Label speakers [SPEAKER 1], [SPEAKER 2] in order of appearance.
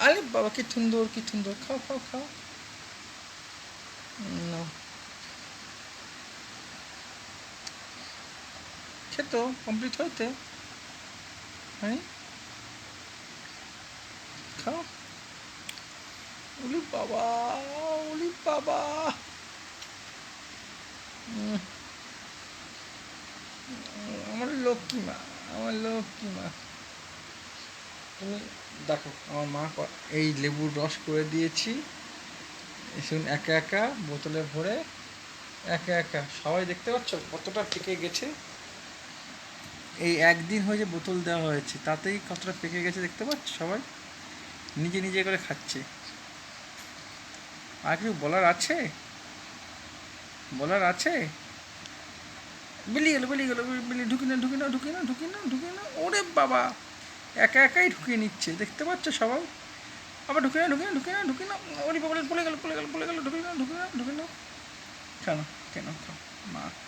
[SPEAKER 1] আরে বাবা কি সুন্দর কি সুন্দর, খাও খাও খাও। নাও, খেতো কমপ্লিট হইতে। হ্যাঁ, খাও। উলি বাবা, উলি বাবা। উম, আমার লক্ষ্মী মা, আমার লক্ষ্মী মা। তুমি দেখো আমার মা এই লেবুর রস করে দিয়েছি, শুন একা একা বোতলে ভরে, একা একা সবাই দেখতে পাচ্ছ কতটা পেকে গেছে। এই একদিন হয়েছে বোতল দেওয়া হয়েছে, তাতেই কতটা পেকে গেছে দেখতে পাচ্ছ সবাই, নিজে নিজে করে খাচ্ছে। আর কিছু বলার আছে? বলার আছে? বেরিয়ে গেলো বেরিয়ে গেলো, বেরিয়ে ঢুকি না ঢুকি না ঢুকি না ঢুকি না ঢুকি না, ওরে বাবা একা একাই ঢুকিয়ে নিচ্ছে দেখতে পাচ্ছ সবাই। আবার ঢুকে না ঢুকে না ঢুকে না ঢুকে না, ওরে বাবা পড়ে গেল পড়ে গেল পড়ে গেল, ঢুকে না ঢুকে না ঢুকে না। কেন? কেন? মা